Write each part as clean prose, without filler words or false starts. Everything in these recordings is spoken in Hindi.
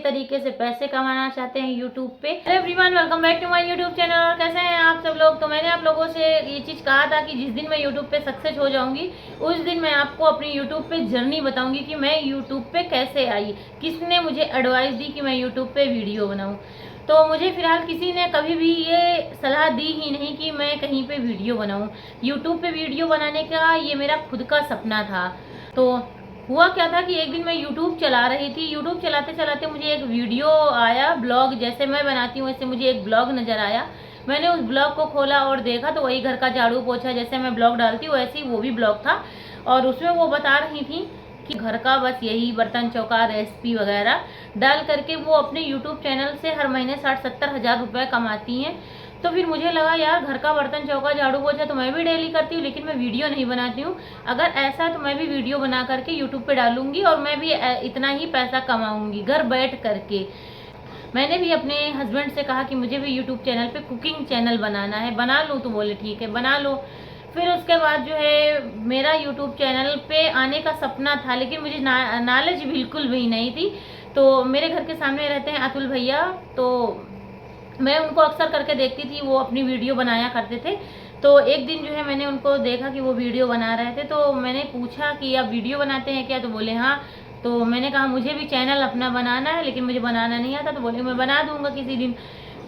तरीके से पैसे कमाना चाहते हैं यूट्यूब पे। Hello everyone, welcome back to my YouTube channel. और कैसे हैं आप सब लोग। तो मैंने आप लोगों से ये चीज़ कहा था कि जिस दिन मैं यूट्यूब पे सक्सेस हो जाऊंगी उस दिन मैं आपको अपनी यूट्यूब पे जर्नी बताऊंगी कि मैं यूट्यूब पे कैसे आई, किसने मुझे एडवाइस दी कि मैं यूट्यूब पे वीडियो बनाऊँ। तो मुझे फिलहाल किसी ने कभी भी ये सलाह दी ही नहीं कि मैं कहीं पे वीडियो बनाऊं। यूट्यूब पे वीडियो बनाने का ये मेरा खुद का सपना था। तो हुआ क्या था कि एक दिन मैं यूट्यूब चला रही थी। यूट्यूब चलाते चलाते मुझे एक वीडियो आया, ब्लॉग जैसे मैं बनाती हूँ वैसे मुझे एक ब्लॉग नज़र आया। मैंने उस ब्लॉग को खोला और देखा तो वही घर का झाड़ू पोछा जैसे मैं ब्लॉग डालती हूँ वैसे ही वो भी ब्लॉग था। और उसमें वो बता रही थी कि घर का बस यही बर्तन चौका रेसिपी वगैरह डाल करके वो अपने यूट्यूब चैनल से हर महीने 60-70 हज़ार रुपये कमाती हैं। तो फिर मुझे लगा यार घर का बर्तन चौका झाड़ू पोछा तो मैं भी डेली करती हूँ लेकिन मैं वीडियो नहीं बनाती हूँ। अगर ऐसा तो मैं भी वीडियो बना करके यूट्यूब पे डालूंगी और मैं भी इतना ही पैसा कमाऊंगी घर बैठ करके। मैंने भी अपने हस्बैंड से कहा कि मुझे भी यूट्यूब चैनल पे कुकिंग चैनल बनाना है, बना लूँ। तो बोले ठीक है बना लो। फिर उसके बाद जो है मेरा यूट्यूब चैनल पे आने का सपना था लेकिन मुझे नॉलेज बिल्कुल भी नहीं थी। तो मेरे घर के सामने रहते हैं अतुल भैया, तो मैं उनको अक्सर करके देखती थी, वो अपनी वीडियो बनाया करते थे। तो एक दिन जो है मैंने उनको देखा कि वो वीडियो बना रहे थे। तो मैंने पूछा कि आप वीडियो बनाते हैं क्या। तो बोले हाँ। तो मैंने कहा मुझे भी चैनल अपना बनाना है लेकिन मुझे बनाना नहीं आता। तो बोले मैं बना दूंगा किसी दिन।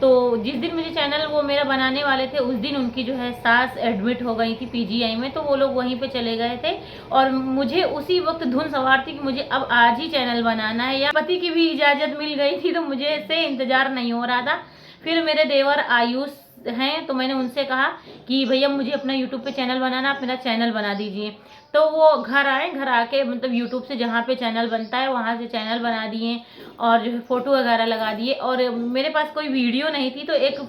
तो जिस दिन मुझे चैनल वो मेरा बनाने वाले थे उस दिन उनकी जो है सास एडमिट हो गई थी पीजीआई में। तो वो लोग वहीं पे चले गए थे और मुझे उसी वक्त धुन सवार थी कि मुझे अब आज ही चैनल बनाना है। या पति की भी इजाज़त मिल गई थी तो मुझे से इंतज़ार नहीं हो रहा था। फिर मेरे देवर आयुष हैं तो मैंने उनसे कहा कि भैया मुझे अपना यूट्यूब पे चैनल बनाना, आप मेरा चैनल बना दीजिए। तो वो घर आए, घर आके मतलब यूट्यूब से जहाँ पे चैनल बनता है वहाँ से चैनल बना दिए और जो है फ़ोटो वगैरह लगा दिए। और मेरे पास कोई वीडियो नहीं थी तो एक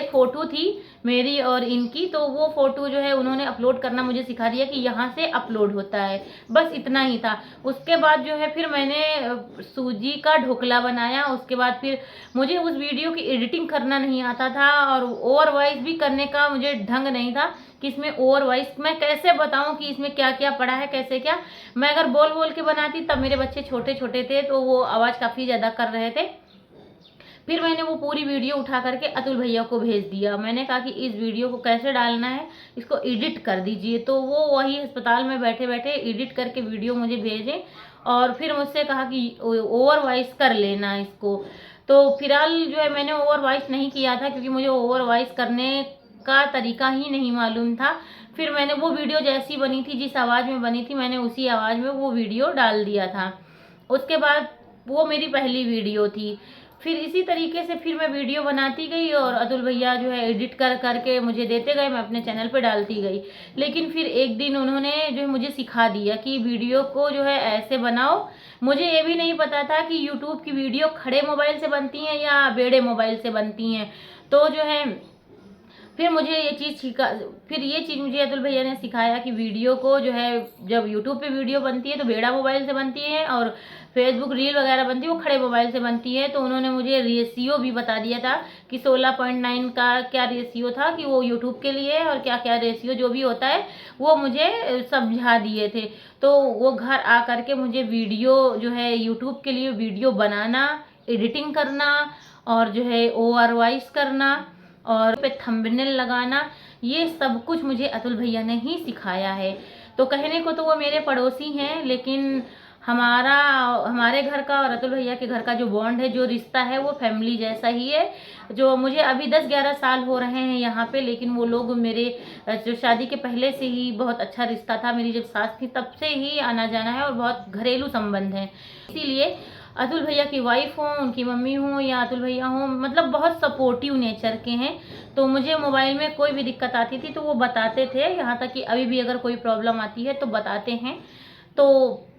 फ़ोटो थी मेरी और इनकी। तो वो फ़ोटो जो है उन्होंने अपलोड करना मुझे सिखा दिया कि यहाँ से अपलोड होता है, बस इतना ही था। उसके बाद जो है फिर मैंने सूजी का ढोकला बनाया। उसके बाद फिर मुझे उस वीडियो की एडिटिंग करना नहीं आता था और ओवर वॉइस भी करने का मुझे ढंग नहीं था कि इसमें ओवर वॉइस मैं कैसे बताऊं कि इसमें क्या क्या पड़ा है कैसे क्या। मैं अगर बोल बोल के बनाती तब मेरे बच्चे छोटे छोटे थे तो वो आवाज़ काफ़ी ज़्यादा कर रहे थे। फिर मैंने वो पूरी वीडियो उठा करके अतुल भैया को भेज दिया। मैंने कहा कि इस वीडियो को कैसे डालना है, इसको एडिट कर दीजिए। तो वो वही अस्पताल में बैठे बैठे एडिट करके वीडियो मुझे भेजें और फिर मुझसे कहा कि ओवर वॉइस कर लेना इसको। तो फिलहाल जो है मैंने ओवर वॉइस नहीं किया था क्योंकि मुझे ओवर वॉइस करने का तरीका ही नहीं मालूम था। फिर मैंने वो वीडियो जैसी बनी थी, जिस आवाज़ में बनी थी, मैंने उसी आवाज़ में वो वीडियो डाल दिया था। उसके बाद वो मेरी पहली वीडियो थी। फिर इसी तरीके से फिर मैं वीडियो बनाती गई और अतुल भैया जो है एडिट कर करके मुझे देते गए, मैं अपने चैनल पे डालती गई। लेकिन फिर एक दिन उन्होंने जो है मुझे सिखा दिया कि वीडियो को जो है ऐसे बनाओ। मुझे ये भी नहीं पता था कि यूट्यूब की वीडियो खड़े मोबाइल से बनती हैं या बेड़े मोबाइल से बनती हैं। तो जो है फिर ये चीज़ मुझे अतुल भैया ने सिखाया कि वीडियो को जो है जब यूट्यूब पे वीडियो बनती है तो बेड़ा मोबाइल से बनती है और फेसबुक रील वगैरह बनती है वो खड़े मोबाइल से बनती है। तो उन्होंने मुझे रेशियो भी बता दिया था कि 16.9 का क्या रेशियो था कि वो यूट्यूब के लिए और क्या क्या रेशियो जो भी होता है वो मुझे समझा दिए थे। तो वो घर आ करके मुझे वीडियो जो है यूट्यूब के लिए वीडियो बनाना, एडिटिंग करना और जो है ओवर वॉइस करना और पे थंबनेल लगाना, ये सब कुछ मुझे अतुल भैया ने ही सिखाया है। तो कहने को तो वो मेरे पड़ोसी हैं लेकिन हमारे घर का और अतुल भैया के घर का जो बॉन्ड है, जो रिश्ता है, वो फैमिली जैसा ही है। जो मुझे अभी 10-11 साल हो रहे हैं यहाँ पे, लेकिन वो लोग मेरे जो शादी के पहले से ही बहुत अच्छा रिश्ता था। मेरी जब सास थी तब से ही आना जाना है और बहुत घरेलू संबंध है। इसीलिए अतुल भैया की वाइफ हो, उनकी मम्मी हो या अतुल भैया हो, मतलब बहुत सपोर्टिव नेचर के हैं। तो मुझे मोबाइल में कोई भी दिक्कत आती थी तो वो बताते थे, यहाँ तक कि अभी भी अगर कोई प्रॉब्लम आती है तो बताते हैं। तो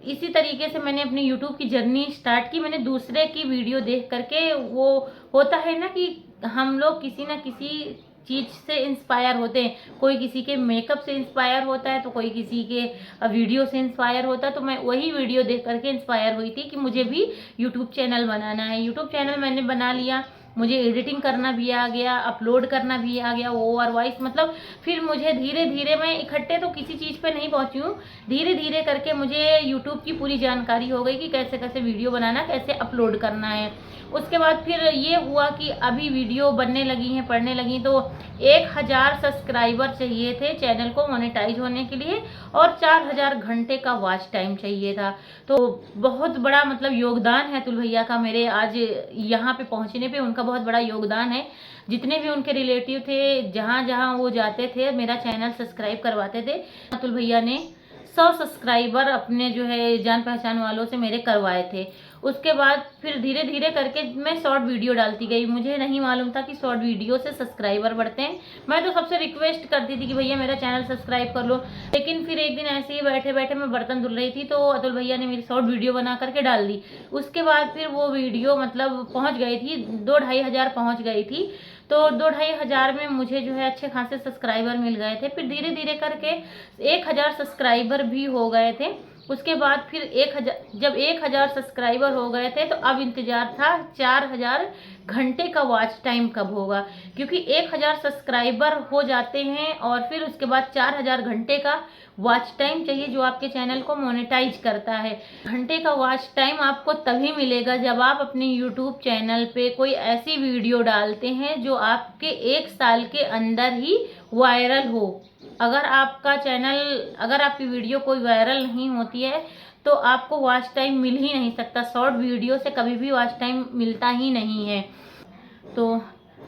इसी तरीके से मैंने अपनी यूट्यूब की जर्नी स्टार्ट की। मैंने दूसरे की वीडियो देख करके, वो होता है ना कि हम लोग किसी ना किसी चीज़ से इंस्पायर होते हैं। कोई किसी के मेकअप से इंस्पायर होता है तो कोई किसी के वीडियो से इंस्पायर होता है। तो मैं वही वीडियो देख करके इंस्पायर हुई थी कि मुझे भी यूट्यूब चैनल बनाना है। यूट्यूब चैनल मैंने बना लिया। मुझे एडिटिंग करना भी आ गया, अपलोड करना भी आ गया, ओवर वॉइस, मतलब फिर मुझे धीरे धीरे, मैं इकट्ठे तो किसी चीज़ पे नहीं पहुंची हूँ, धीरे धीरे करके मुझे यूट्यूब की पूरी जानकारी हो गई कि कैसे कैसे वीडियो बनाना, कैसे अपलोड करना है। उसके बाद फिर ये हुआ कि अभी वीडियो बनने लगी हैं, पढ़ने लगी, तो 1000 सब्सक्राइबर चाहिए थे चैनल को मोनेटाइज होने के लिए और 4000 घंटे का वॉच टाइम चाहिए था। तो बहुत बड़ा मतलब योगदान है अतुल भैया का मेरे आज यहाँ पे पहुँचने पे, उनका बहुत बड़ा योगदान है। जितने भी उनके रिलेटिव थे, जहाँ जहाँ वो जाते थे, मेरा चैनल सब्सक्राइब करवाते थे। अतुल भैया ने 100 सब्सक्राइबर अपने जो है जान पहचान वालों से मेरे करवाए थे। उसके बाद फिर धीरे धीरे करके मैं शॉर्ट वीडियो डालती गई। मुझे नहीं मालूम था कि शॉर्ट वीडियो से सब्सक्राइबर बढ़ते हैं। मैं तो सबसे रिक्वेस्ट करती थी कि भैया मेरा चैनल सब्सक्राइब कर लो। लेकिन फिर एक दिन ऐसे ही बैठे बैठे मैं बर्तन धुल रही थी तो अतुल भैया ने मेरी शॉर्ट वीडियो बना करके डाल दी। उसके बाद फिर वो वीडियो मतलब पहुँच गई थी, 2-2.5 हज़ार पहुँच गई थी। तो 2-2.5 हज़ार में मुझे जो है अच्छे खासे सब्सक्राइबर मिल गए थे। फिर धीरे धीरे करके 1000 सब्सक्राइबर भी हो गए थे। उसके बाद फिर 1000 सब्सक्राइबर हो गए थे तो अब इंतज़ार था 4000 घंटे का वॉच टाइम कब होगा, क्योंकि 1000 सब्सक्राइबर हो जाते हैं और फिर उसके बाद 4000 घंटे का वॉच टाइम चाहिए जो आपके चैनल को मोनेटाइज करता है। घंटे का वॉच टाइम आपको तभी मिलेगा जब आप अपने यूट्यूब चैनल पे कोई ऐसी वीडियो डालते हैं जो आपके 1 साल के अंदर ही वायरल हो। अगर आपकी वीडियो कोई वायरल नहीं होती है तो आपको वॉच टाइम मिल ही नहीं सकता। शॉर्ट वीडियो से कभी भी वॉच टाइम मिलता ही नहीं है। तो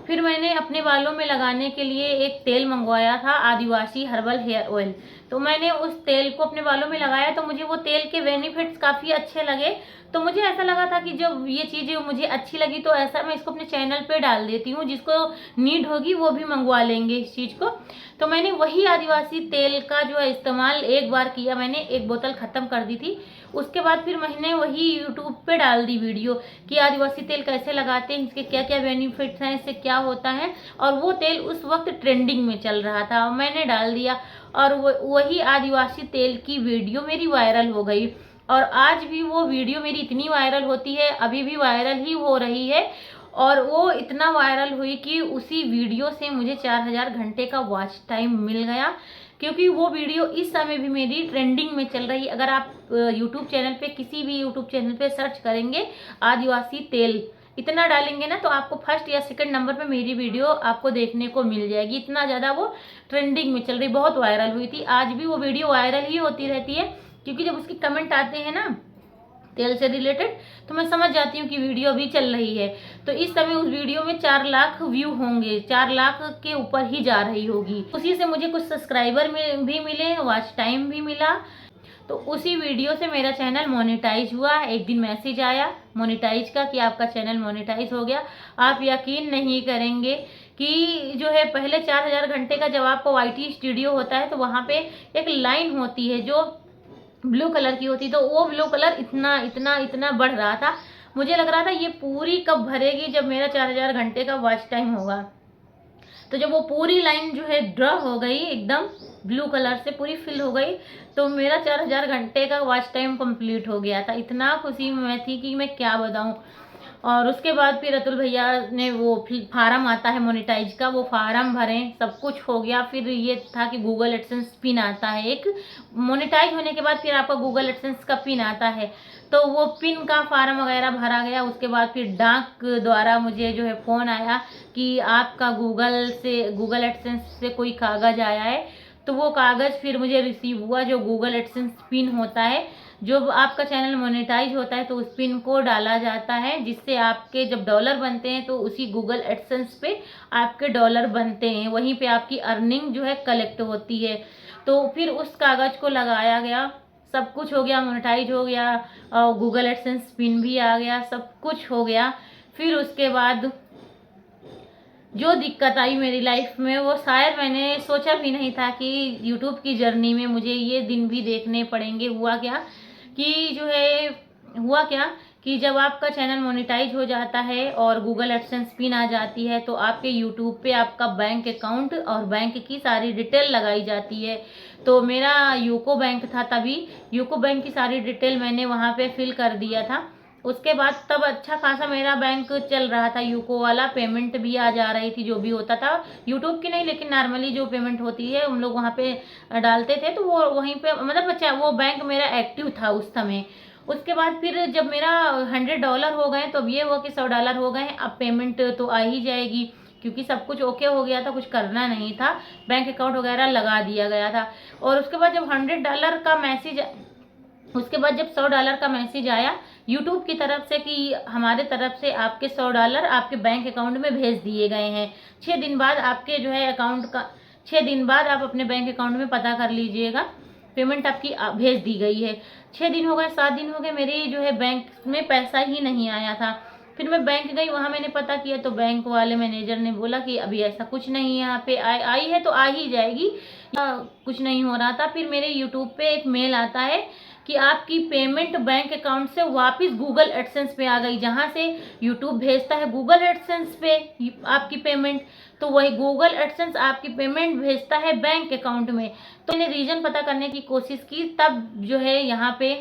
फिर मैंने अपने बालों में लगाने के लिए एक तेल मंगवाया था, आदिवासी हर्बल हेयर ऑयल। तो मैंने उस तेल को अपने बालों में लगाया तो मुझे वो तेल के बेनिफिट्स काफ़ी अच्छे लगे। तो मुझे ऐसा लगा था कि जब ये चीज़ें मुझे अच्छी लगी तो ऐसा मैं इसको अपने चैनल पे डाल देती हूँ, जिसको नीड होगी वो भी मंगवा लेंगे इस चीज़ को। तो मैंने वही आदिवासी तेल का जो है इस्तेमाल एक बार किया, मैंने एक बोतल ख़त्म कर दी थी। उसके बाद फिर मैंने वही यूट्यूब पे डाल दी वीडियो कि आदिवासी तेल कैसे लगाते हैं, इसके क्या क्या बेनिफिट्स हैं, इससे क्या होता है। और वो तेल उस वक्त ट्रेंडिंग में चल रहा था, मैंने डाल दिया और वही आदिवासी तेल की वीडियो मेरी वायरल हो गई। और आज भी वो वीडियो मेरी इतनी वायरल होती है, अभी भी वायरल ही हो रही है। और वो इतना वायरल हुई कि उसी वीडियो से मुझे 4000 घंटे का वॉच टाइम मिल गया, क्योंकि वो वीडियो इस समय भी मेरी ट्रेंडिंग में चल रही है। अगर आप यूट्यूब चैनल पे किसी भी यूट्यूब चैनल पे सर्च करेंगे आदिवासी तेल, इतना डालेंगे ना तो आपको फर्स्ट या सेकंड नंबर पे मेरी वीडियो आपको देखने को मिल जाएगी। इतना ज़्यादा वो ट्रेंडिंग में चल रही, बहुत वायरल हुई थी। आज भी वो वीडियो वायरल ही होती रहती है, क्योंकि जब उसके कमेंट आते हैं ना तेल से रिलेटेड तो मैं समझ जाती हूँ कि वीडियो अभी चल रही है। तो इस समय उस वीडियो में 4 लाख व्यू होंगे, 4 लाख के ऊपर ही जा रही होगी। उसी से मुझे कुछ सब्सक्राइबर में भी मिले, वॉच टाइम भी मिला। तो उसी वीडियो से मेरा चैनल मोनेटाइज हुआ। एक दिन मैसेज आया मोनेटाइज का कि आपका चैनल मोनेटाइज हो गया। आप यकीन नहीं करेंगे कि जो है पहले 4000 घंटे का जब आपको YT स्टूडियो होता है तो वहाँ पे एक लाइन होती है जो ब्लू कलर की होती, तो वो ब्लू कलर इतना इतना इतना बढ़ रहा था। मुझे लग रहा था ये पूरी कब भरेगी जब मेरा 4000 घंटे का वॉच टाइम होगा। तो जब वो पूरी लाइन जो है ड्रॉ हो गई, एकदम ब्लू कलर से पूरी फिल हो गई, तो मेरा 4000 घंटे का वॉच टाइम कंप्लीट हो गया था। इतना खुशी में थी कि मैं क्या बताऊं। और उसके बाद फिर अतुल भैया ने वो फार्म आता है मोनेटाइज का, वो फार्म भरें, सब कुछ हो गया। फिर ये था कि गूगल एडसेंस पिन आता है एक, मोनेटाइज होने के बाद फिर आपका गूगल एडसेंस का पिन आता है, तो वो पिन का फार्म वगैरह भरा गया। उसके बाद फिर डाक द्वारा मुझे जो है फ़ोन आया कि आपका गूगल एडसेंस से कोई कागज़ आया है। तो वो कागज़ फिर मुझे रिसीव हुआ, जो गूगल एडसेंस पिन होता है। जो आपका चैनल मोनेटाइज होता है तो उस पिन को डाला जाता है, जिससे आपके जब डॉलर बनते हैं तो उसी गूगल एडसेंस पे आपके डॉलर बनते हैं, वहीं पे आपकी अर्निंग जो है कलेक्ट होती है। तो फिर उस कागज़ को लगाया गया, सब कुछ हो गया, मोनेटाइज हो गया और गूगल एडसेंस पिन भी आ गया, सब कुछ हो गया। फिर उसके बाद जो दिक्कत आई मेरी लाइफ में वो शायद मैंने सोचा भी नहीं था कि यूट्यूब की जर्नी में मुझे ये दिन भी देखने पड़ेंगे। हुआ क्या कि जब आपका चैनल मोनेटाइज हो जाता है और गूगल एडसेंस पिन आ जाती है तो आपके यूट्यूब पे आपका बैंक अकाउंट और बैंक की सारी डिटेल लगाई जाती है। तो मेरा यूको बैंक था, तभी यूको बैंक की सारी डिटेल मैंने वहाँ पे फिल कर दिया था। उसके बाद तब अच्छा खासा मेरा बैंक चल रहा था, यूको वाला पेमेंट भी आ जा रही थी, जो भी होता था यूट्यूब की नहीं, लेकिन नॉर्मली जो पेमेंट होती है हम लोग वहाँ पे डालते थे, तो वो वहीं पे मतलब अच्छा वो बैंक मेरा एक्टिव था उस समय। उसके बाद फिर जब मेरा $100 हो गए, तो अब ये हुआ कि $100 हो गए, अब पेमेंट तो आ ही जाएगी, क्योंकि सब कुछ ओके हो गया था, कुछ करना नहीं था, बैंक अकाउंट वगैरह लगा दिया गया था। और उसके बाद जब $100 का मैसेज, उसके बाद जब $100 का मैसेज आया यूट्यूब की तरफ से कि हमारे तरफ से आपके $100 आपके बैंक अकाउंट में भेज दिए गए हैं, 6 दिन बाद आपके जो है अकाउंट का, 6 दिन बाद आप अपने बैंक अकाउंट में पता कर लीजिएगा, पेमेंट आपकी भेज दी गई है। 6 दिन हो गए, 7 दिन हो गए, मेरे जो है बैंक में पैसा ही नहीं आया था। फिर मैं बैंक गई, वहाँ मैंने पता किया, तो बैंक वाले मैनेजर ने बोला कि अभी ऐसा कुछ नहीं है, यहाँ पे आई है तो आ ही जाएगी, कुछ नहीं हो रहा था। फिर मेरे यूट्यूब पे एक मेल आता है कि आपकी पेमेंट बैंक अकाउंट से वापस गूगल एडसेंस पे आ गई, जहाँ से यूट्यूब भेजता है गूगल एडसेंस पे आपकी पेमेंट, तो वही गूगल एडसेंस आपकी पेमेंट भेजता है बैंक अकाउंट में। तो मैंने रीज़न पता करने की कोशिश की, तब जो है यहाँ पे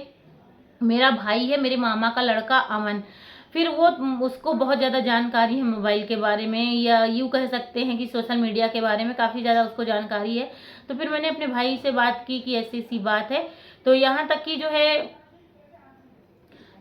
मेरा भाई है, मेरे मामा का लड़का अमन, फिर वो उसको बहुत ज़्यादा जानकारी है मोबाइल के बारे में, या यूँ कह सकते हैं कि सोशल मीडिया के बारे में काफ़ी ज़्यादा उसको जानकारी है। तो फिर मैंने अपने भाई से बात की कि ऐसी सी बात है, तो यहाँ तक कि जो है,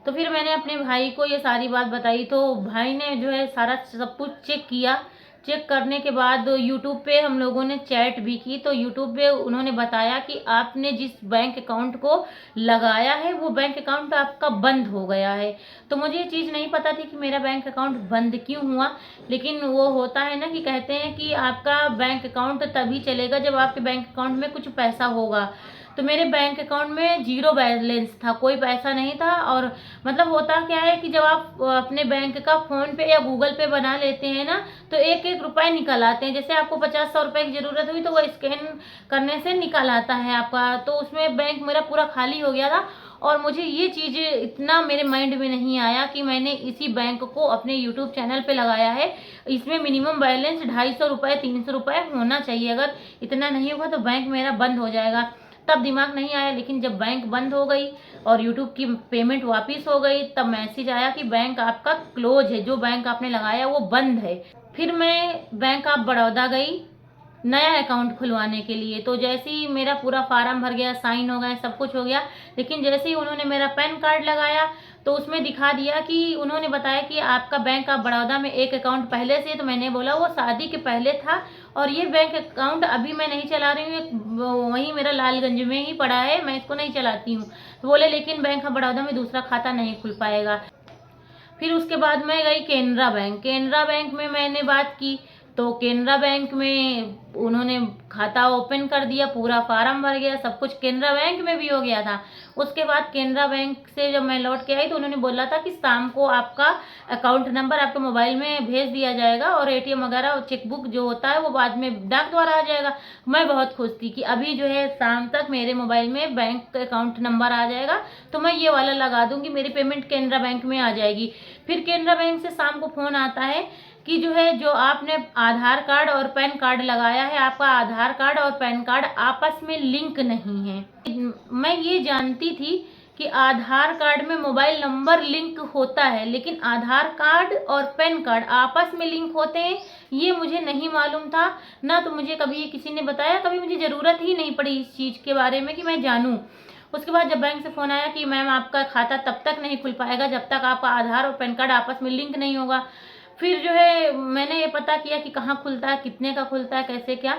तो फिर मैंने अपने भाई को ये सारी बात बताई, तो भाई ने जो है सारा सब कुछ चेक किया। चेक करने के बाद यूट्यूब पे हम लोगों ने चैट भी की, तो यूट्यूब पे उन्होंने बताया कि आपने जिस बैंक अकाउंट को लगाया है वो बैंक अकाउंट आपका बंद हो गया है। तो मुझे ये चीज़ नहीं पता थी कि मेरा बैंक अकाउंट बंद क्यों हुआ, लेकिन वो होता है ना कि कहते हैं कि आपका बैंक अकाउंट तभी चलेगा जब आपके बैंक अकाउंट में कुछ पैसा होगा। तो मेरे बैंक अकाउंट में 0 बैलेंस था, कोई पैसा नहीं था। और मतलब होता क्या है कि जब आप अपने बैंक का फ़ोन पे या गूगल पे बना लेते हैं ना, तो 1-1 रुपए निकल आते हैं। जैसे आपको 50-100 रुपए की ज़रूरत हुई तो वो स्कैन करने से निकल आता है आपका। तो उसमें बैंक मेरा पूरा खाली हो गया था, और मुझे ये चीज़ इतना मेरे माइंड में नहीं आया कि मैंने इसी बैंक को अपने यूट्यूब चैनल पे लगाया है, इसमें मिनिमम बैलेंस 250 रुपये 300 रुपये होना चाहिए, अगर इतना नहीं होगा तो बैंक मेरा बंद हो जाएगा। तब दिमाग नहीं आया, लेकिन जब बैंक बंद हो गई और यूट्यूब की पेमेंट वापस हो गई, तब मैसेज आया कि बैंक आपका क्लोज है, जो बैंक आपने लगाया वो बंद है। फिर मैं बैंक ऑफ बड़ौदा गई नया अकाउंट खुलवाने के लिए। तो जैसे ही मेरा पूरा फार्म भर गया, साइन हो गए, सब कुछ हो गया, लेकिन जैसे ही उन्होंने मेरा पैन कार्ड लगाया तो उसमें दिखा दिया कि उन्होंने बताया कि आपका बैंक ऑफ बड़ौदा में एक अकाउंट पहले से। तो मैंने बोला वो शादी के पहले था, और ये बैंक अकाउंट अभी मैं नहीं चला रही हूँ, वहीं मेरा लालगंज में ही पड़ा है, मैं इसको नहीं चलाती हूँ। तो बोले लेकिन बैंक ऑफ बड़ौदा में दूसरा खाता नहीं खुल पाएगा। फिर उसके बाद मैं गई केनरा बैंक। केनरा बैंक में मैंने बात की, तो केनरा बैंक में उन्होंने खाता ओपन कर दिया, पूरा फार्म भर गया, सब कुछ केनरा बैंक में भी हो गया था। उसके बाद केनरा बैंक से जब मैं लौट के आई तो उन्होंने बोला था कि शाम को आपका अकाउंट नंबर आपके मोबाइल में भेज दिया जाएगा, और एटीएम वगैरह और चेकबुक जो होता है वो बाद में डाक द्वारा आ जाएगा। मैं बहुत खुश थी कि अभी जो है शाम तक मेरे मोबाइल में बैंक अकाउंट नंबर आ जाएगा, तो मैं ये वाला लगा दूंगी, मेरी पेमेंट केनरा बैंक में आ जाएगी। फिर केनरा बैंक से शाम को फ़ोन आता है कि जो है जो आपने आधार कार्ड और पैन कार्ड लगाया है, आपका आधार कार्ड और पैन कार्ड आपस में लिंक नहीं है। मैं ये जानती थी कि आधार कार्ड में मोबाइल नंबर लिंक होता है, लेकिन आधार कार्ड और पैन कार्ड आपस में लिंक होते हैं ये मुझे नहीं मालूम था, ना तो मुझे कभी किसी ने बताया, कभी मुझे ज़रूरत ही नहीं पड़ी इस चीज़ के बारे में कि मैं जानूँ। उसके बाद जब बैंक से फ़ोन आया कि मैम आपका खाता तब तक नहीं खुल पाएगा जब तक आपका आधार और पैन कार्ड आपस में लिंक नहीं होगा। फिर जो है मैंने ये पता किया कि कहाँ खुलता है, कितने का खुलता है, कैसे क्या,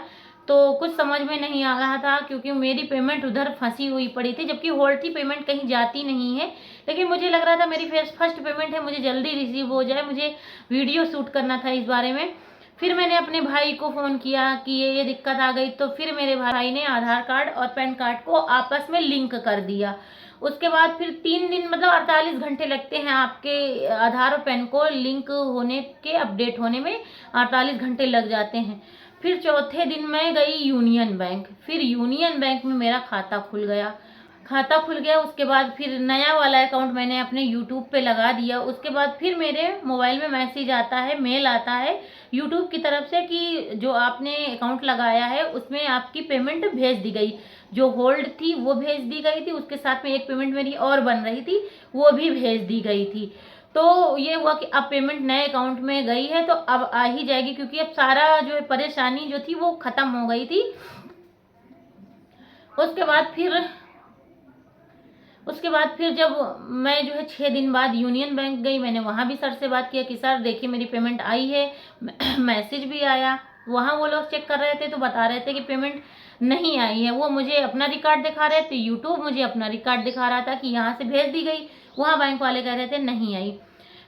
तो कुछ समझ में नहीं आ रहा था, क्योंकि मेरी पेमेंट उधर फंसी हुई पड़ी थी, जबकि होल्ड थी, पेमेंट कहीं जाती नहीं है। लेकिन मुझे लग रहा था मेरी फर्स्ट पेमेंट है, मुझे जल्दी रिसीव हो जाए, मुझे वीडियो शूट करना था इस बारे में। फिर मैंने अपने भाई को फ़ोन किया कि ये दिक्कत आ गई, तो फिर मेरे भाई ने आधार कार्ड और पैन कार्ड को आपस में लिंक कर दिया। उसके बाद फिर 3 दिन मतलब 48 घंटे लगते हैं आपके आधार और पैन को लिंक होने के, अपडेट होने में 48 घंटे लग जाते हैं। फिर चौथे दिन मैं गई यूनियन बैंक, फिर यूनियन बैंक में मेरा खाता खुल गया। उसके बाद फिर नया वाला अकाउंट मैंने अपने यूट्यूब पे लगा दिया। उसके बाद फिर मेरे मोबाइल में मैसेज आता है, मेल आता है यूट्यूब की तरफ से कि जो आपने अकाउंट लगाया है उसमें आपकी पेमेंट भेज दी गई। जो होल्ड थी वो भेज दी गई थी, उसके साथ में एक पेमेंट मेरी और बन रही थी वो भी भेज दी गई थी। तो ये हुआ कि अब पेमेंट नए अकाउंट में गई है तो अब आ ही जाएगी, क्योंकि अब सारा जो है परेशानी जो थी वो खत्म हो गई थी। उसके बाद फिर जब मैं जो है 6 दिन बाद यूनियन बैंक गई, मैंने वहाँ भी सर से बात किया कि सर देखिए मेरी पेमेंट आई है, मैसेज भी आया। वहाँ वो लोग चेक कर रहे थे तो बता रहे थे कि पेमेंट नहीं आई है। वो मुझे अपना रिकॉर्ड दिखा रहे थे, यूट्यूब मुझे अपना रिकॉर्ड दिखा रहा था कि यहाँ से भेज दी गई, वहाँ बैंक वाले कह रहे थे नहीं आई।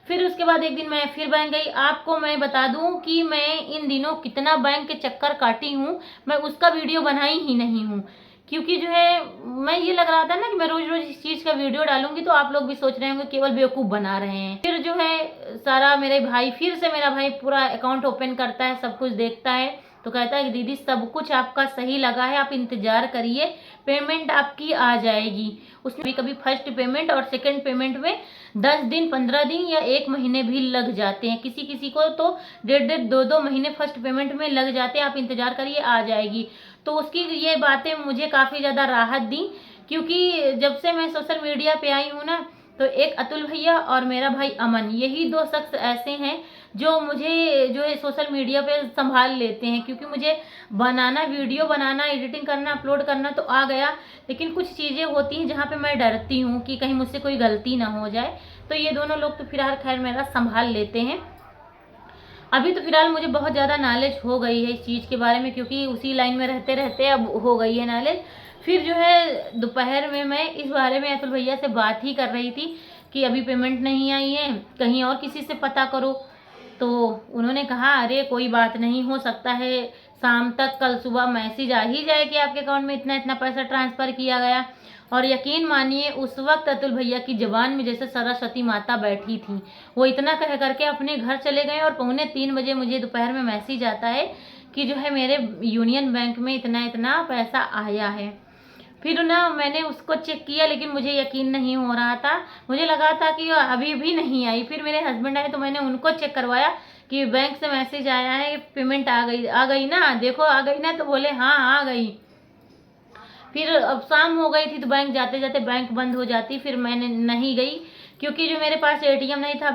फिर उसके बाद एक दिन मैं फिर बैंक गई। आपको मैं बता दूं कि मैं इन दिनों कितना बैंक के चक्कर काटी हूँ, मैं उसका वीडियो बनाई ही नहीं हूँ, क्योंकि जो है मैं ये लग रहा था ना कि मैं रोज रोज इस चीज का वीडियो डालूंगी तो आप लोग भी सोच रहे होंगे केवल बेवकूफ बना रहे हैं। फिर जो है सारा मेरा भाई पूरा अकाउंट ओपन करता है, सब कुछ देखता है तो कहता है कि दीदी सब कुछ आपका सही लगा है, आप इंतजार करिए, पेमेंट आपकी आ जाएगी। उसमें कभी फर्स्ट पेमेंट और सेकंड पेमेंट में 10 दिन 15 दिन या 1 महीने भी लग जाते हैं, किसी किसी को तो 1.5 2 महीने फर्स्ट पेमेंट में लग जाते हैं, आप इंतजार करिए आ जाएगी। तो उसकी ये बातें मुझे काफ़ी ज़्यादा राहत दी, क्योंकि जब से मैं सोशल मीडिया पे आई हूँ ना, तो एक अतुल भैया और मेरा भाई अमन, यही 2 शख्स ऐसे हैं जो मुझे जो है सोशल मीडिया पे संभाल लेते हैं। क्योंकि मुझे बनाना, वीडियो बनाना, एडिटिंग करना, अपलोड करना तो आ गया, लेकिन कुछ चीज़ें होती हैं जहाँ पे मैं डरती हूँ कि कहीं मुझसे कोई गलती ना हो जाए, तो ये दोनों लोग तो फिलहाल खैर मेरा संभाल लेते हैं। अभी तो फिलहाल मुझे बहुत ज़्यादा नॉलेज हो गई है इस चीज़ के बारे में, क्योंकि उसी लाइन में रहते रहते अब हो गई है नॉलेज। फिर जो है दोपहर में मैं इस बारे में अतुल भैया से बात ही कर रही थी कि अभी पेमेंट नहीं आई है, कहीं और किसी से पता करो। तो उन्होंने कहा अरे कोई बात नहीं, हो सकता है शाम तक, कल सुबह मैसेज आ ही जाए कि आपके अकाउंट में इतना इतना पैसा ट्रांसफ़र किया गया। और यकीन मानिए उस वक्त अतुल भैया की ज़बान में जैसे सरस्वती माता बैठी थी। वो इतना कह करके अपने घर चले गए और 2:45 बजे मुझे दोपहर में मैसेज आता है कि जो है मेरे यूनियन बैंक में इतना इतना पैसा आया है। फिर ना मैंने उसको चेक किया, लेकिन मुझे यकीन नहीं हो रहा था, मुझे लगा था कि अभी भी नहीं आई। फिर मेरे हस्बैंड आए तो मैंने उनको चेक करवाया कि बैंक से मैसेज आया है, पेमेंट आ गई ना, देखो आ गई ना, तो बोले हाँ आ गई। फिर अब शाम हो गई थी तो बैंक जाते जाते बैंक बंद हो जाती, फिर मैंने नहीं गई, क्योंकि जो मेरे पास एटीएम नहीं था,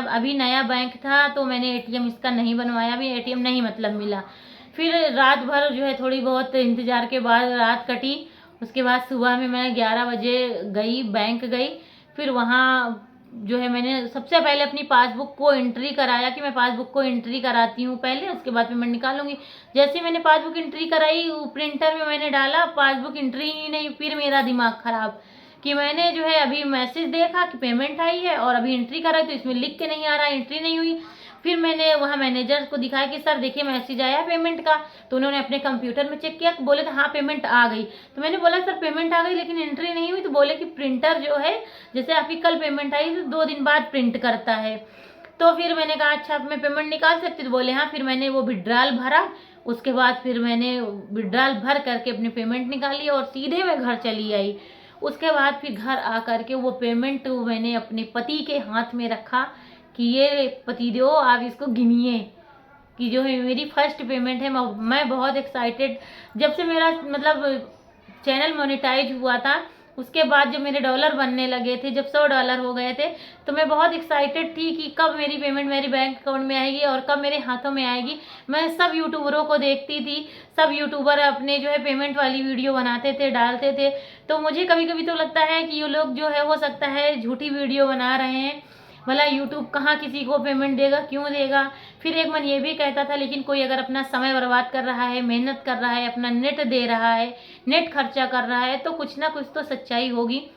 अभी नया बैंक था, तो मैंने एटीएम इसका नहीं बनवाया, अभी एटीएम नहीं मतलब मिला। फिर रात भर जो है थोड़ी बहुत इंतज़ार के बाद रात कटी। उसके बाद सुबह में मैं 11 बजे बैंक गई। फिर वहाँ जो है मैंने सबसे पहले अपनी पासबुक को एंट्री कराया कि मैं पासबुक को एंट्री कराती हूँ पहले, उसके बाद पेमेंट निकालूंगी। जैसे मैंने पासबुक एंट्री कराई, प्रिंटर में मैंने डाला, पासबुक एंट्री ही नहीं। फिर मेरा दिमाग खराब कि मैंने जो है अभी मैसेज देखा कि पेमेंट आई है और अभी एंट्री कराई तो इसमें लिख के नहीं आ रहा, एंट्री नहीं हुई। फिर मैंने वहाँ मैनेजर को दिखाया कि सर देखिए मैसेज आया पेमेंट का, तो उन्होंने अपने कंप्यूटर में चेक किया, बोले तो हाँ पेमेंट आ गई। तो मैंने बोला सर पेमेंट आ गई लेकिन एंट्री नहीं हुई, तो बोले कि प्रिंटर जो है जैसे आपकी कल पेमेंट आई तो 2 दिन बाद प्रिंट करता है। तो फिर मैंने कहा अच्छा अब मैं पेमेंट निकाल सकती, तो बोले हाँ। फिर मैंने वो विड्रॉल भरा, उसके बाद फिर मैंने विड्रॉल भर करके अपनी पेमेंट निकाली और सीधे मैं घर चली आई। उसके बाद फिर घर आ करके वो पेमेंट मैंने अपने पति के हाथ में रखा कि ये पतिदेव आप इसको गिनिए कि जो है मेरी फर्स्ट पेमेंट है। मैं बहुत एक्साइटेड, जब से मेरा मतलब चैनल मोनेटाइज हुआ था उसके बाद जब मेरे डॉलर बनने लगे थे, जब $100 हो गए थे, तो मैं बहुत एक्साइटेड थी कि कब मेरी पेमेंट मेरी बैंक अकाउंट में आएगी और कब मेरे हाथों में आएगी। मैं सब यूट्यूबरों को देखती थी, सब यूट्यूबर अपने जो है पेमेंट वाली वीडियो बनाते थे, डालते थे, तो मुझे कभी कभी तो लगता है कि ये लोग जो है हो सकता है झूठी वीडियो बना रहे हैं, भला यूट्यूब कहाँ किसी को पेमेंट देगा, क्यों देगा। फिर एक मन ये भी कहता था लेकिन कोई अगर अपना समय बर्बाद कर रहा है, मेहनत कर रहा है, अपना नेट दे रहा है, नेट खर्चा कर रहा है, तो कुछ ना कुछ तो सच्चाई होगी।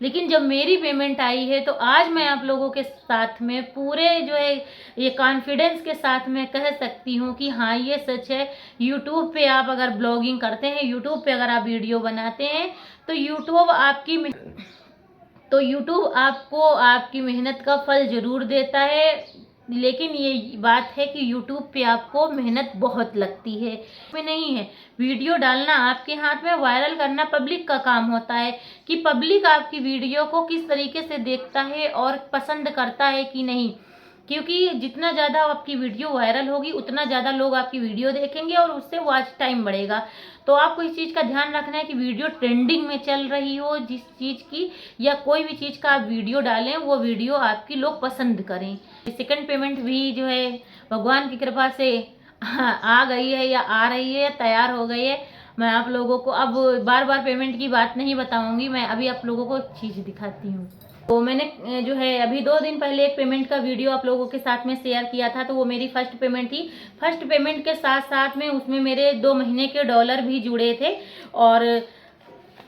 लेकिन जब मेरी पेमेंट आई है तो आज मैं आप लोगों के साथ में पूरे जो है ये कॉन्फिडेंस के साथ में कह सकती हूँ कि हाँ ये सच है। यूट्यूब पे आप अगर ब्लॉगिंग करते हैं, यूट्यूब पे अगर आप वीडियो बनाते हैं, तो यूट्यूब आपको आपकी मेहनत का फल ज़रूर देता है। लेकिन ये बात है कि यूट्यूब पे आपको मेहनत बहुत लगती है, में नहीं है। वीडियो डालना आपके हाथ में, वायरल करना पब्लिक का काम होता है कि पब्लिक आपकी वीडियो को किस तरीके से देखता है और पसंद करता है कि नहीं। क्योंकि जितना ज़्यादा आपकी वीडियो वायरल होगी उतना ज़्यादा लोग आपकी वीडियो देखेंगे और उससे वॉच टाइम बढ़ेगा। तो आपको इस चीज़ का ध्यान रखना है कि वीडियो ट्रेंडिंग में चल रही हो जिस चीज़ की, या कोई भी चीज़ का आप वीडियो डालें वो वीडियो आपकी लोग पसंद करें। सेकंड पेमेंट भी जो है भगवान की कृपा से आ गई है या आ रही है, तैयार हो गई है। मैं आप लोगों को अब बार बार पेमेंट की बात नहीं बताऊंगी, मैं अभी आप लोगों को चीज़ दिखाती हूँ। तो मैंने जो है अभी 2 दिन पहले एक पेमेंट का वीडियो आप लोगों के साथ में शेयर किया था, तो वो मेरी फर्स्ट पेमेंट थी। फर्स्ट पेमेंट के साथ साथ में उसमें मेरे 2 महीने के डॉलर भी जुड़े थे, और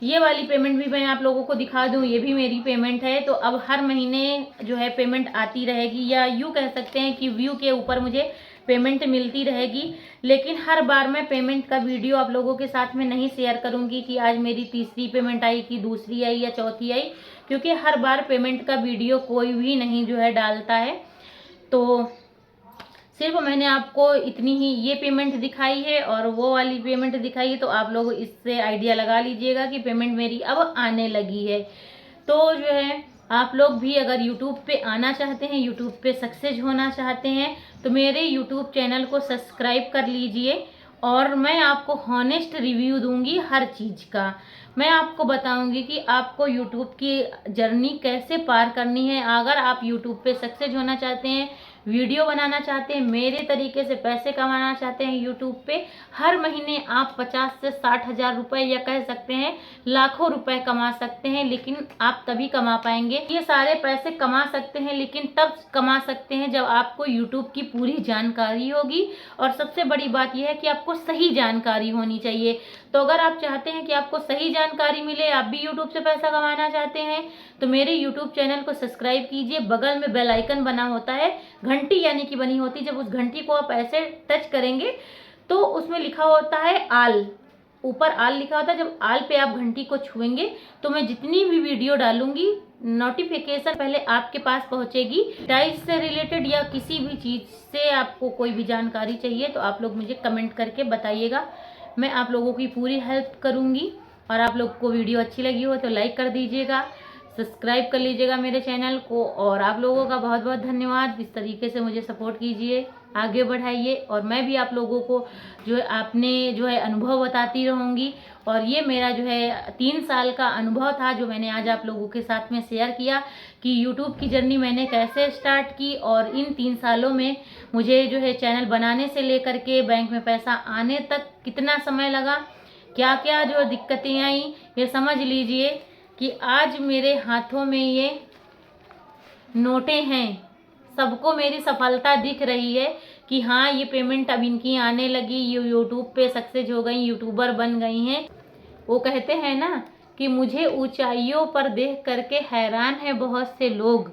ये वाली पेमेंट भी मैं आप लोगों को दिखा दूं, ये भी मेरी पेमेंट है। तो अब हर महीने जो है पेमेंट आती रहेगी, या यूँ कह सकते हैं कि व्यू के ऊपर मुझे पेमेंट मिलती रहेगी। लेकिन हर बार मैं पेमेंट का वीडियो आप लोगों के साथ में नहीं शेयर करूंगी कि आज मेरी तीसरी पेमेंट आई, कि दूसरी आई या चौथी आई, क्योंकि हर बार पेमेंट का वीडियो कोई भी नहीं जो है डालता है। तो सिर्फ मैंने आपको इतनी ही ये पेमेंट दिखाई है और वो वाली पेमेंट दिखाई है, तो आप लोग इससे आइडिया लगा लीजिएगा कि पेमेंट मेरी अब आने लगी है। तो जो है आप लोग भी अगर यूट्यूब पे आना चाहते हैं, यूट्यूब पे सक्सेस होना चाहते हैं, तो मेरे यूट्यूब चैनल को सब्सक्राइब कर लीजिए, और मैं आपको हॉनेस्ट रिव्यू दूंगी हर चीज़ का। मैं आपको बताऊंगी कि आपको यूट्यूब की जर्नी कैसे पार करनी है। अगर आप यूट्यूब पे सक्सेस होना चाहते हैं, वीडियो बनाना चाहते हैं, मेरे तरीके से पैसे कमाना चाहते हैं यूट्यूब पे, हर महीने आप 50 से 60 हज़ार रुपये, या कह सकते हैं लाखों रुपए कमा सकते हैं। लेकिन आप तभी कमा पाएंगे, ये सारे पैसे कमा सकते हैं लेकिन तब कमा सकते हैं जब आपको यूट्यूब की पूरी जानकारी होगी। और सबसे बड़ी बात यह है कि आपको सही जानकारी होनी चाहिए। तो अगर आप चाहते हैं कि आपको सही जानकारी मिले, आप भी यूट्यूब से पैसा कमाना चाहते हैं, तो मेरे यूट्यूब चैनल को सब्सक्राइब कीजिए। बगल में बेल आइकन बना होता है, घंटी यानी कि बनी होती है, जब उस घंटी को आप ऐसे टच करेंगे तो उसमें लिखा होता है आल, ऊपर आल लिखा होता है। जब आल पे आप घंटी को छुएंगे तो मैं जितनी भी वीडियो डालूंगी नोटिफिकेशन पहले आपके पास पहुंचेगी। डाइस से रिलेटेड या किसी भी चीज़ से आपको कोई भी जानकारी चाहिए तो आप लोग मुझे कमेंट करके बताइएगा, मैं आप लोगों की पूरी हेल्प करूंगी। और आप लोग को वीडियो अच्छी लगी हो तो लाइक कर दीजिएगा, सब्सक्राइब कर लीजिएगा मेरे चैनल को। और आप लोगों का बहुत बहुत धन्यवाद, इस तरीके से मुझे सपोर्ट कीजिए, आगे बढ़ाइए। और मैं भी आप लोगों को जो है अपने जो है अनुभव बताती रहूँगी। और ये मेरा जो है 3 साल का अनुभव था जो मैंने आज आप लोगों के साथ में शेयर किया कि यूट्यूब की जर्नी मैंने कैसे स्टार्ट की, और इन 3 सालों में मुझे जो है चैनल बनाने से लेकर के बैंक में पैसा आने तक कितना समय लगा, क्या क्या जो दिक्कतें आई, ये समझ लीजिए कि आज मेरे हाथों में ये नोटें हैं। सबको मेरी सफलता दिख रही है कि हाँ ये पेमेंट अब इनकी आने लगी, ये यूट्यूब पे सक्सेस हो गई, यूट्यूबर बन गई हैं। वो कहते हैं ना कि मुझे ऊंचाइयों पर देख करके हैरान है बहुत से लोग,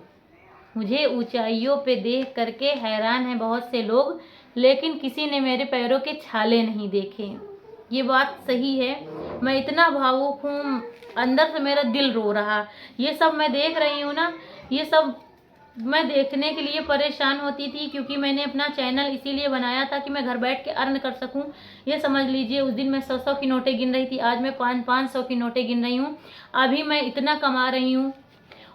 मुझे ऊंचाइयों पे देख करके हैरान है बहुत से लोग, लेकिन किसी ने मेरे पैरों के छाले नहीं देखे। ये बात सही है, मैं इतना भावुक हूँ, अंदर से मेरा दिल रो रहा। ये सब मैं देख रही हूँ ना, ये सब मैं देखने के लिए परेशान होती थी, क्योंकि मैंने अपना चैनल इसीलिए बनाया था कि मैं घर बैठ के अर्न कर सकूं। ये समझ लीजिए उस दिन मैं 100-100 की नोटें गिन रही थी, आज मैं 500-500 की नोटें गिन रही हूँ। अभी मैं इतना कमा रही हूँ,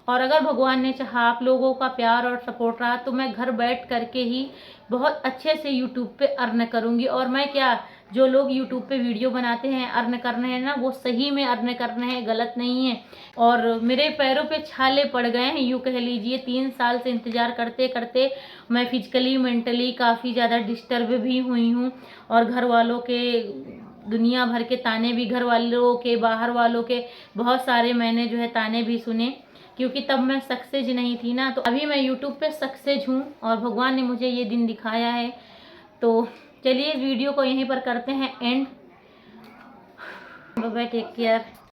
और अगर भगवान ने चाहा, आप लोगों का प्यार और सपोर्ट रहा, तो मैं घर बैठ करके ही बहुत अच्छे से यूट्यूब पे अर्न करूँगी। और मैं क्या, जो लोग यूट्यूब पे वीडियो बनाते हैं, अर्न करने हैं ना, वो सही में अर्न करने हैं, गलत नहीं है। और मेरे पैरों पे छाले पड़ गए हैं, यूँ कह लीजिए। 3 साल से इंतज़ार करते करते मैं फिजिकली मेंटली काफ़ी ज़्यादा डिस्टर्ब भी हुई हूँ। और घर वालों के दुनिया भर के ताने भी, घर वालों के, बाहर वालों के बहुत सारे मैंने जो है ताने भी सुने, क्योंकि तब मैं सक्सेस नहीं थी ना। तो अभी मैं यूट्यूब पे सक्सेस हूँ और भगवान ने मुझे ये दिन दिखाया है। तो चलिए इस वीडियो को यहीं पर करते हैं end. Bye bye, take care.